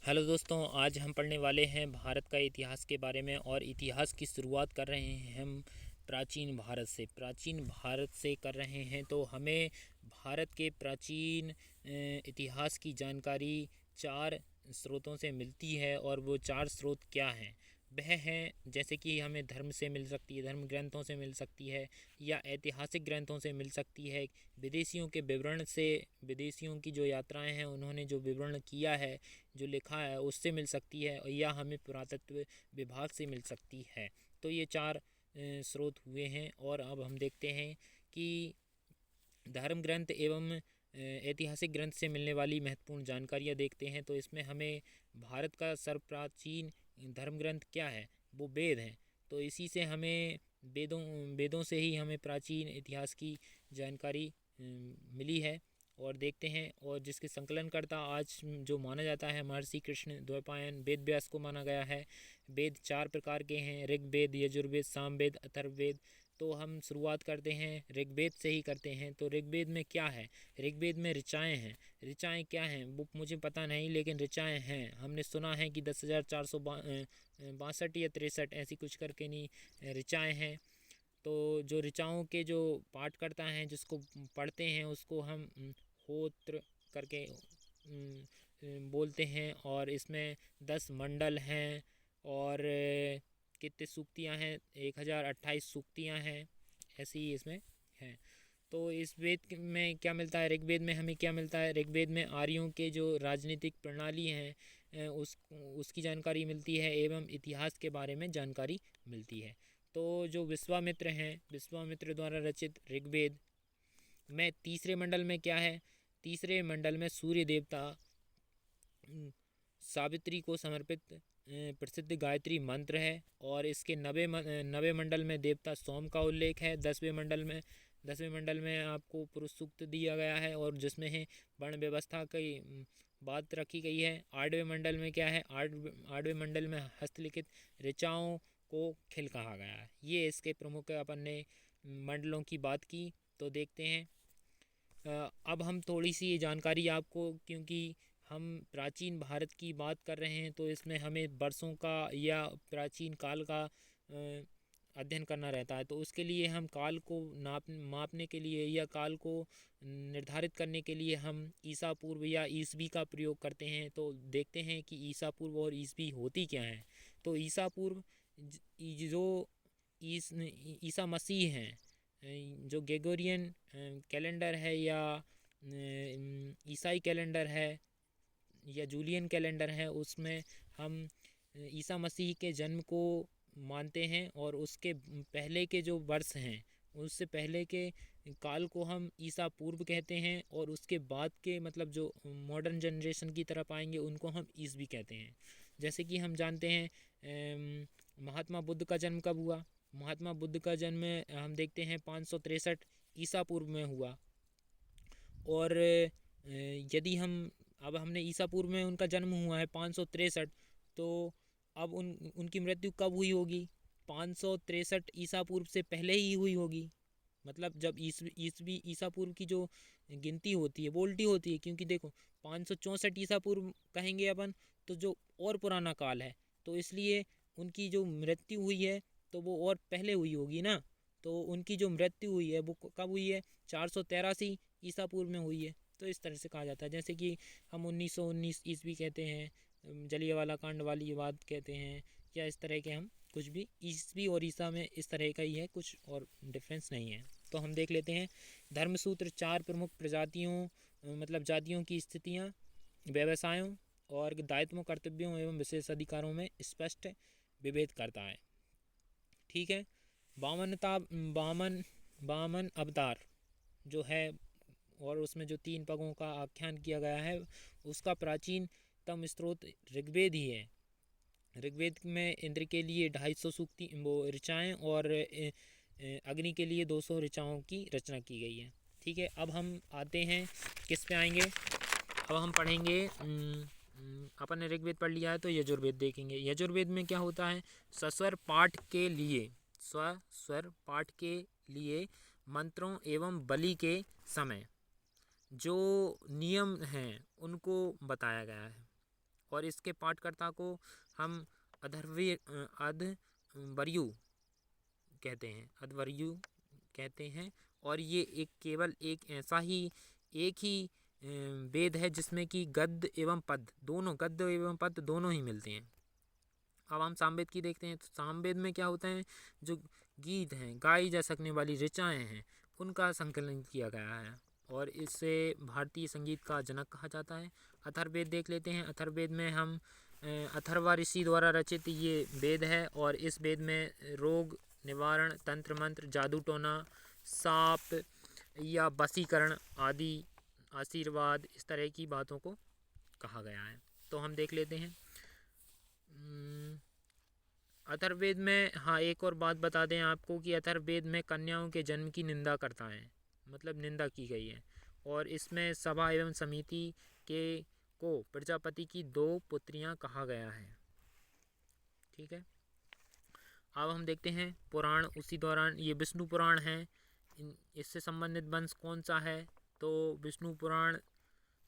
Hello दोस्तों, आज हम पढ़ने वाले हैं भारत का इतिहास के बारे में। और इतिहास की शुरुआत कर रहे हैं हम प्राचीन भारत से कर रहे हैं। तो हमें भारत के प्राचीन इतिहास की जानकारी चार स्रोतों से मिलती है। और वो चार स्रोत क्या हैं? वह हैं, जैसे कि हमें धर्म से मिल सकती है, धर्म ग्रंथों से मिल सकती है, या ऐतिहासिक ग्रंथों से मिल सकती है, विदेशियों के विवरण से, विदेशियों की जो यात्राएं हैं उन्होंने जो विवरण किया है, जो लिखा है, उससे मिल सकती है, या हमें पुरातत्व विभाग से मिल सकती है। तो ये चार स्रोत हुए हैं। और अब हम देखते हैं कि धर्म ग्रंथ एवं ऐतिहासिक ग्रंथ से मिलने वाली महत्वपूर्ण जानकारियाँ देखते हैं। तो इसमें हमें भारत का सर्वप्राचीन धर्म ग्रंथ क्या है? वो वेद हैं। तो इसी से हमें वेदों वेदों से ही हमें प्राचीन इतिहास की जानकारी मिली है। और देखते हैं, और जिसके संकलनकर्ता आज जो माना जाता है महर्षि कृष्ण द्वैपायन वेद व्यास को माना गया है। वेद चार प्रकार के हैं: ऋग्वेद, यजुर्वेद, सामवेद, अथर्ववेद। तो हम शुरुआत करते हैं ऋग्वेद से ही करते हैं। तो ऋग्वेद में क्या है? ऋग्वेद में ऋचाएँ हैं। ऋचाएँ क्या हैं वो मुझे पता नहीं, लेकिन ऋचाएँ हैं। हमने सुना है कि 10,462 या 63 ऐसी कुछ करके नहीं ऋचाएँ हैं। तो जो ऋचाओं के जो पाठ करता हैं, जिसको पढ़ते हैं, उसको हम होत्र करके बोलते हैं। और इसमें 10 मंडल हैं। और कितने सूक्तियाँ हैं? 1028 सूक्तियाँ हैं, ऐसी ही इसमें हैं। तो इस वेद में क्या मिलता है? ऋग्वेद में हमें क्या मिलता है? ऋग्वेद में आर्यों के जो राजनीतिक प्रणाली हैं उसकी जानकारी मिलती है, एवं इतिहास के बारे में जानकारी मिलती है। तो जो विश्वामित्र हैं, विश्वामित्र द्वारा रचित ऋग्वेद में तीसरे मंडल में क्या है? तीसरे मंडल में सूर्य देवता सावित्री को समर्पित प्रसिद्ध गायत्री मंत्र है। और इसके नवे मंडल में देवता सोम का उल्लेख है। 10वें मंडल में आपको पुरुष सूक्त दिया गया है, और जिसमें है वर्ण व्यवस्था की बात रखी गई है। 8वें मंडल में क्या है? 8वें मंडल में हस्तलिखित ऋचाओं को खिल कहा गया है। ये इसके प्रमुख अपन ने मंडलों की बात की। तो देखते हैं अब हम थोड़ी सी ये जानकारी आपको, क्योंकि हम प्राचीन भारत की बात कर रहे हैं, तो इसमें हमें वर्षों का या प्राचीन काल का अध्ययन करना रहता है। तो उसके लिए हम काल को मापने के लिए, या काल को निर्धारित करने के लिए हम ईसा पूर्व या ईसवी का प्रयोग करते हैं। तो देखते हैं कि ईसा पूर्व और ईसवी होती क्या है। तो ईसा पूर्व जो ईसा मसीह हैं, जो ग्रेगोरियन कैलेंडर है, या ईसाई कैलेंडर है, या जूलियन कैलेंडर है, उसमें हम ईसा मसीह के जन्म को मानते हैं। और उसके पहले के जो वर्ष हैं, उससे पहले के काल को हम ईसा पूर्व कहते हैं। और उसके बाद के, मतलब जो मॉडर्न जनरेशन की तरफ आएंगे, उनको हम ईसवी कहते हैं। जैसे कि हम जानते हैं महात्मा बुद्ध का जन्म कब हुआ? महात्मा बुद्ध का जन्म हम देखते हैं 563 ईसा पूर्व में हुआ। और यदि हमने ईसा पूर्व में उनका जन्म हुआ है 563, तो अब उनकी मृत्यु कब हुई होगी? 563 ईसा पूर्व से पहले ही हुई होगी। मतलब जब ईसवी ईसा पूर्व की जो गिनती होती है वो उल्टी होती है, क्योंकि देखो 564 ईसा पूर्व कहेंगे अपन तो जो और पुराना काल है, तो इसलिए उनकी जो मृत्यु हुई है तो वो और पहले हुई होगी ना। तो उनकी जो मृत्यु हुई है वो कब हुई है? 483 ईसा पूर्व में हुई है। तो इस तरह से कहा जाता है। जैसे कि हम 1919 ईस्वी कहते हैं, जलियांवाला कांड वाली बात कहते हैं, या इस तरह के हम कुछ भी ईस्वी और ईसा में इस तरह का ही है, कुछ और डिफरेंस नहीं है। तो हम देख लेते हैं धर्मसूत्र चार प्रमुख प्रजातियों, मतलब जातियों की स्थितियाँ, व्यवसायों और दायित्वों, कर्तव्यों एवं विशेष अधिकारों में स्पष्ट विभेद करता है। ठीक है। वामन वामन अवतार जो है, और उसमें जो 3 पगों का आख्यान किया गया है, उसका प्राचीनतम स्रोत ऋग्वेद ही है। ऋग्वेद में इंद्र के लिए 250 सूक्ति वो ऋचाएँ, और अग्नि के लिए 200 ऋचाओं की रचना की गई है। ठीक है। अब हम आते हैं, किस पे आएंगे? अब हम पढ़ेंगे, अपन ने ऋग्वेद पढ़ लिया है तो यजुर्वेद देखेंगे। यजुर्वेद में क्या होता है? सस्वर पाठ के लिए, स्वस्वर पाठ के लिए मंत्रों एवं बलि के समय जो नियम हैं उनको बताया गया है। और इसके पाठकर्ता को हम अध्वर्यु कहते हैं। और ये केवल एक ही वेद है जिसमें कि गद्य एवं पद्य दोनों ही मिलते हैं। अब हम सामवेद की देखते हैं। तो सामवेद में क्या होता है, जो गीत हैं, गाई जा सकने वाली ऋचाएँ हैं, उनका संकलन किया गया है और इसे भारतीय संगीत का जनक कहा जाता है। अथर्ववेद देख लेते हैं। अथर्ववेद में हम अथर्वा ऋषि द्वारा रचित ये वेद है और इस वेद में रोग निवारण, तंत्र मंत्र, जादू टोना, साप या वशीकरण आदि, आशीर्वाद, इस तरह की बातों को कहा गया है। तो हम देख लेते हैं अथर्ववेद में। हाँ, एक और बात बता दें आपको कि अथर्ववेद में कन्याओं के जन्म की निंदा करता है, मतलब निंदा की गई है। और इसमें सभा एवं समिति को प्रजापति की 2 पुत्रियां कहा गया है। ठीक है, अब हम देखते हैं पुराण। उसी दौरान ये विष्णु पुराण है। इससे संबंधित वंश कौन सा है, तो विष्णु पुराण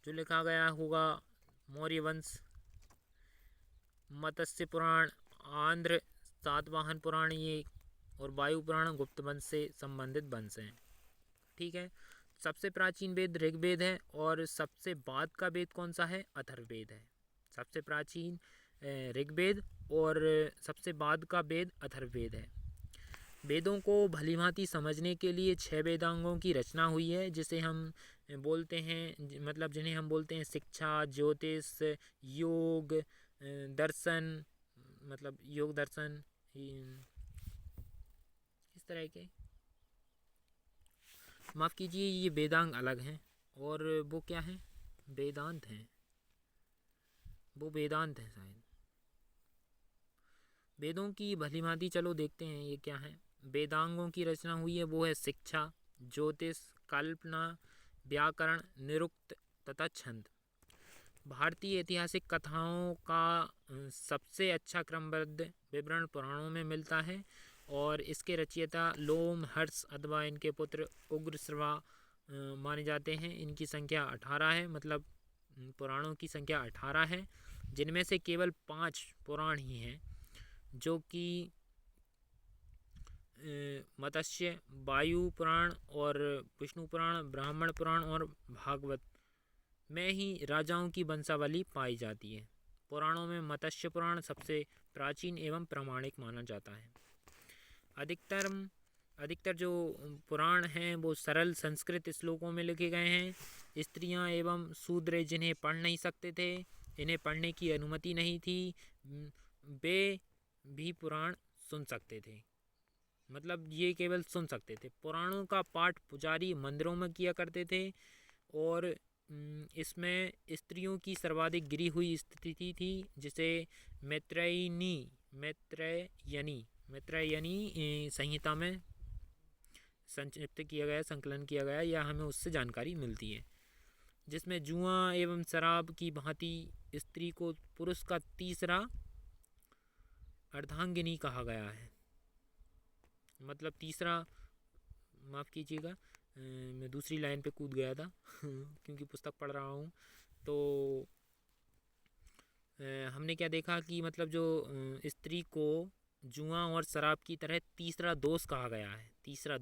जो लिखा गया होगा मौर्य वंश, मत्स्य पुराण आंध्र, सातवाहन पुराण ये, और वायु पुराण गुप्त वंश से संबंधित वंश हैं। ठीक है, सबसे प्राचीन वेद ऋग्वेद है और सबसे बाद का वेद कौन सा है, अथर्ववेद है। सबसे प्राचीन ऋग्वेद और सबसे बाद का वेद अथर्ववेद है। वेदों को भलीभांति समझने के लिए 6 वेदांगों की रचना हुई है, जिसे हम बोलते हैं, मतलब जिन्हें हम बोलते हैं शिक्षा, ज्योतिष, योग दर्शन, मतलब योग दर्शन, इस तरह के। माफ़ कीजिए, ये वेदांग अलग हैं और वो क्या है, वेदांत हैं, वो वेदांत हैं शायद। वेदों की भलीभांति चलो देखते हैं ये क्या है। वेदांगों की रचना हुई है, वो है शिक्षा, ज्योतिष, कल्पना, व्याकरण, निरुक्त तथा छंद। भारतीय ऐतिहासिक कथाओं का सबसे अच्छा क्रमबद्ध विवरण पुराणों में मिलता है और इसके रचयिता लोम, हर्ष अथवा इनके पुत्र उग्रश्रवा माने जाते हैं। इनकी संख्या 18 है, मतलब पुराणों की संख्या 18 है, जिनमें से केवल 5 पुराण ही हैं, जो कि मत्स्य, वायु पुराण और विष्णु पुराण, ब्राह्मण पुराण और भागवत में ही राजाओं की वंशावली पाई जाती है। पुराणों में मत्स्य पुराण सबसे प्राचीन एवं प्रामाणिक माना जाता है। अधिकतर जो पुराण हैं वो सरल संस्कृत श्लोकों में लिखे गए हैं। स्त्रियां एवं शूद्र जिन्हें पढ़ नहीं सकते थे, इन्हें पढ़ने की अनुमति नहीं थी, वे भी पुराण सुन सकते थे, मतलब ये केवल सुन सकते थे। पुराणों का पाठ पुजारी मंदिरों में किया करते थे और इसमें स्त्रियों की सर्वाधिक गिरी हुई स्थिति थी, जिसे मैत्रेयनी संहिता में संक्षिप्त किया गया, संकलन किया गया, या हमें उससे जानकारी मिलती है, जिसमें जुआ एवं शराब की भांति स्त्री को पुरुष का तीसरा अर्धांगिनी कहा गया है। मतलब तीसरा, माफ़ कीजिएगा, मैं दूसरी लाइन पे कूद गया था क्योंकि पुस्तक पढ़ रहा हूँ। तो हमने क्या देखा कि मतलब जो स्त्री को जुआ और शराब की तरह तीसरा दोष कहा गया है। तीसरा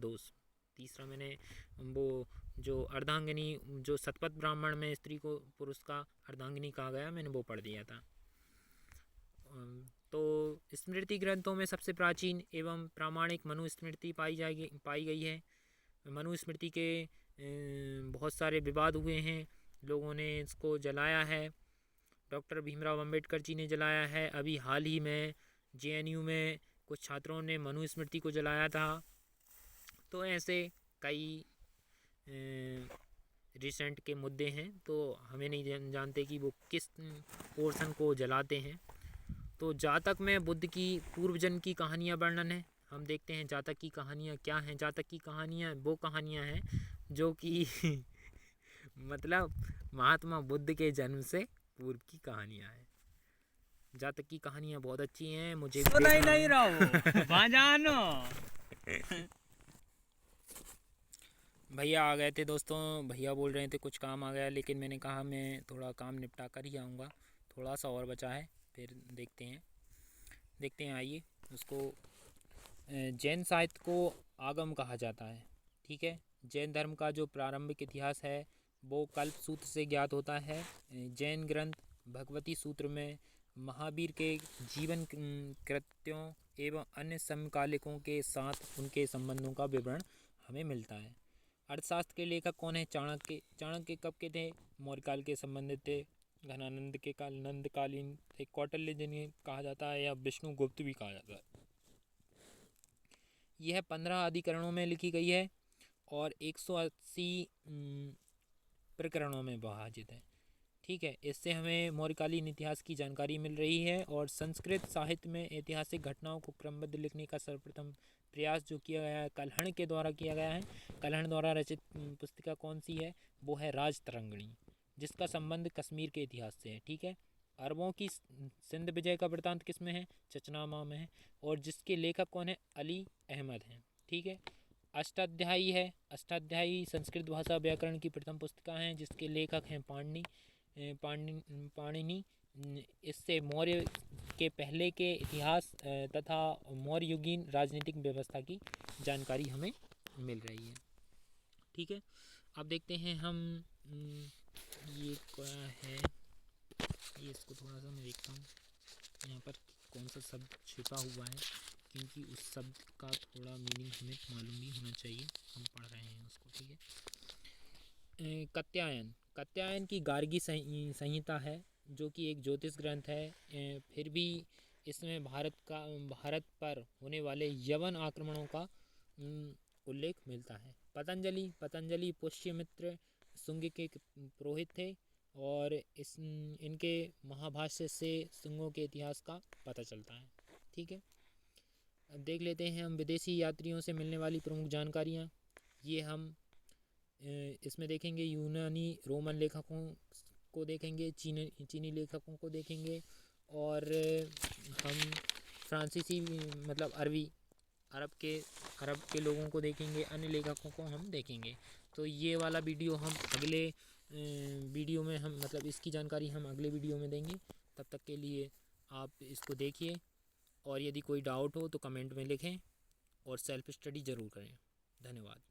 मैंने वो जो अर्धांगिनी, जो शतपथ ब्राह्मण में स्त्री को पुरुष का अर्धांगिनी कहा गया, मैंने वो पढ़ दिया था। तो स्मृति ग्रंथों में सबसे प्राचीन एवं प्रामाणिक मनुस्मृति पाई गई है। मनुस्मृति के बहुत सारे विवाद हुए हैं, लोगों ने इसको जलाया है। डॉक्टर भीमराव अंबेडकर जी ने जलाया है। अभी हाल ही में JNU में कुछ छात्रों ने मनुस्मृति को जलाया था। तो ऐसे कई रिसेंट के मुद्दे हैं, तो हमें नहीं जानते कि वो किस पोर्शन को जलाते हैं। तो जातक में बुद्ध की पूर्वजन्म की कहानियाँ वर्णन है। हम देखते हैं जातक की कहानियाँ क्या हैं। जातक की कहानियाँ वो कहानियाँ हैं जो कि मतलब महात्मा बुद्ध के जन्म से पूर्व की कहानियाँ हैं। जातक की कहानियाँ बहुत अच्छी हैं, मुझे नहीं रहो भैया आ गए थे दोस्तों, भैया बोल रहे थे कुछ काम आ गया, लेकिन मैंने कहा मैं थोड़ा काम निपटा कर ही आऊँगा, थोड़ा सा और बचा है, फिर देखते हैं आइए उसको। जैन साहित्य को आगम कहा जाता है। ठीक है, जैन धर्म का जो प्रारंभिक इतिहास है वो कल्प सूत्र से ज्ञात होता है। जैन ग्रंथ भगवती सूत्र में महावीर के जीवन कृत्यों एवं अन्य समकालिकों के साथ उनके संबंधों का विवरण हमें मिलता है। अर्थशास्त्र के लेखक कौन है? चाणक्य। चाणक्य कब के थे? मौर्य काल के संबंधित थे। घनानंद के काल, नंदकालीन थे। कौटिल्य जिन्हें कहा जाता है या विष्णुगुप्त भी कहा जाता है। यह 15 अधिकरणों में लिखी गई है और 180 प्रकरणों में विभाजित है। ठीक है, इससे हमें मौर्यकालीन इतिहास की जानकारी मिल रही है। और संस्कृत साहित्य में ऐतिहासिक घटनाओं को क्रमबद्ध लिखने का सर्वप्रथम प्रयास जो किया गया है कल्हण के द्वारा किया गया है। कल्हण द्वारा रचित पुस्तिका कौन सी है? वो है राजतरंगिणी, जिसका संबंध कश्मीर के इतिहास से है। ठीक है, अरबों की सिंध विजय का वृत्तांत किस में है? चचनामा में है। और जिसके लेखक कौन है? अली अहमद हैं। ठीक है, अष्टाध्यायी है। अष्टाध्यायी संस्कृत भाषा व्याकरण की प्रथम पुस्तिका है जिसके लेखक हैं पाणिनि। इससे मौर्य के पहले के इतिहास तथा मौर्य युगीन राजनीतिक व्यवस्था की जानकारी हमें मिल रही है। ठीक है, अब देखते हैं हम ये क्या है, ये इसको थोड़ा सा मैं देखता हूँ यहाँ पर कौन सा शब्द छिपा हुआ है, क्योंकि उस शब्द का थोड़ा मीनिंग हमें मालूम भी होना चाहिए, हम पढ़ रहे हैं उसको। ठीक है, कात्यायन। कात्यायन की गार्गी संहिता है जो कि एक ज्योतिष ग्रंथ है। फिर भी इसमें भारत पर होने वाले यवन आक्रमणों का उल्लेख मिलता है। पतंजलि पुष्यमित्र शुंग के पुरोहित थे और इनके महाभाष्य से शुंगों के इतिहास का पता चलता है। ठीक है, अब देख लेते हैं हम विदेशी यात्रियों से मिलने वाली प्रमुख जानकारियाँ। ये हम इसमें देखेंगे यूनानी रोमन लेखकों को देखेंगे, चीनी लेखकों को देखेंगे, और हम फ्रांसीसी मतलब अरब के लोगों को देखेंगे, अन्य लेखकों को हम देखेंगे। तो ये वाला वीडियो हम अगले वीडियो में हम मतलब इसकी जानकारी हम अगले वीडियो में देंगे। तब तक के लिए आप इसको देखिए, और यदि कोई डाउट हो तो कमेंट में लिखें और सेल्फ स्टडी ज़रूर करें। धन्यवाद।